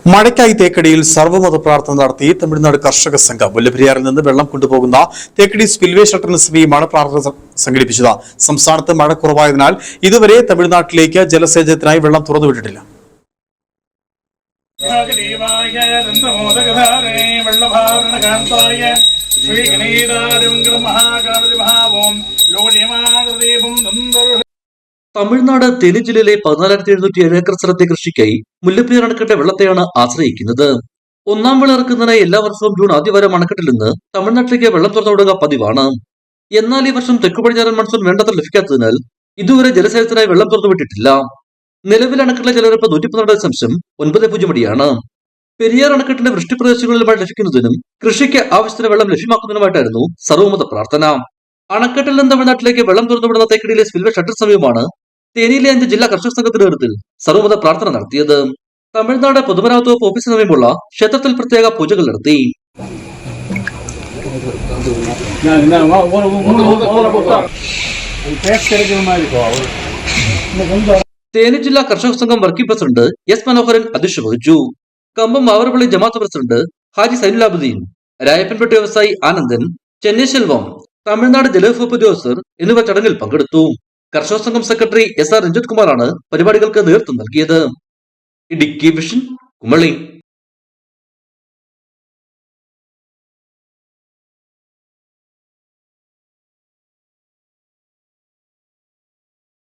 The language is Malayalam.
മഴയ്ക്കായി തേക്കടിയിൽ സർവ്വമത പ്രാർത്ഥന നടത്തി തമിഴ്നാട് കർഷക സംഘം മുല്ലപ്പെരിയാറിൽ നിന്ന് വെള്ളം കൊണ്ടുപോകുന്ന തേക്കടി സ്പിൽവേ ഷട്ടറിന് സമീപമാണ് പ്രാർത്ഥന സംഘടിപ്പിച്ചത്. സംസ്ഥാനത്ത് മഴ കുറവായതിനാൽ ഇതുവരെ തമിഴ്നാട്ടിലേക്ക് ജലസേചനത്തിനായി വെള്ളം തുറന്നുവിട്ടിട്ടില്ല. തമിഴ്നാട് തേനി ജില്ലയിലെ 14,707 ഏക്കർ സ്ഥലത്തെ കൃഷിക്കായി മുല്ലപ്പെരിയാർ അണക്കെട്ട് വെള്ളത്തെയാണ് ആശ്രയിക്കുന്നത്. ഒന്നാം വിള ഇറക്കുന്നതിനായി എല്ലാ വർഷവും ജൂൺ ആദ്യവാരം അണക്കെട്ടിൽ നിന്ന് തമിഴ്നാട്ടിലേക്ക് വെള്ളം തുറന്നുവിടുക പതിവാണ്. എന്നാൽ ഈ വർഷം തെക്കു പടിഞ്ഞാറൻ മൺസൂൺ വേണ്ടത്ര ലഭിക്കാത്തതിനാൽ ഇതുവരെ ജലസേചനത്തിനായി വെള്ളം തുറന്നുവിട്ടിട്ടില്ല. നിലവിൽ അണക്കെട്ടിലെ ജലനിരപ്പ് 112.90 അടിയാണ്. പെരിയാർ അണക്കെട്ടിന്റെ വൃഷ്ടിപ്രദേശങ്ങളിൽ മഴ ലഭിക്കുന്നതിനും കൃഷിക്ക് ആവശ്യത്തിന് വെള്ളം ലഭ്യമാക്കുന്നതിനുമായിട്ടായിരുന്നു സർവ്വമത പ്രാർത്ഥന. അണക്കെട്ടിൽ നിന്ന് തമിഴ്നാട്ടിലേക്ക് വെള്ളം തുറന്നുവിടുന്ന തേക്കടിയിലെ സ്പിൽവേ ഷട്ടർ സമീപമാണ് തേനിയിലെ 5 ജില്ലാ കർഷക സംഘത്തിന്റെ നേതൃത്വത്തിൽ സർവ്വമത പ്രാർത്ഥന നടത്തിയത്. തമിഴ്നാട് പൊതുമരാമത്ത് വകുപ്പ് ഓഫീസിന് സമീപമുള്ള ക്ഷേത്രത്തിൽ പ്രത്യേക പൂജകൾ നടത്തി. തേനി ജില്ലാ കർഷക സംഘം വർക്കിംഗ് പ്രസിഡന്റ് എസ് മനോഹരൻ അധ്യക്ഷത വഹിച്ചു. കമ്പം മാവറപ്പള്ളി ജമാഅത്ത് പ്രസിഡന്റ് ഹാജി സൈനുലാബുദ്ദീൻ, രായപ്പൻപേട്ട വ്യവസായി ആനന്ദൻ, ചെന്നൈ സെൽവം, തമിഴ്നാട് ജലവകുപ്പ് ഉദ്യോഗസ്ഥർ എന്നിവർ ചടങ്ങിൽ പങ്കെടുത്തു. കർഷക സംഘം സെക്രട്ടറി SR രഞ്ജിത് കുമാറാണ് പരിപാടികൾക്ക് നേതൃത്വം നൽകിയത്. ഇടുക്കി വിഷൻ, കുമളി.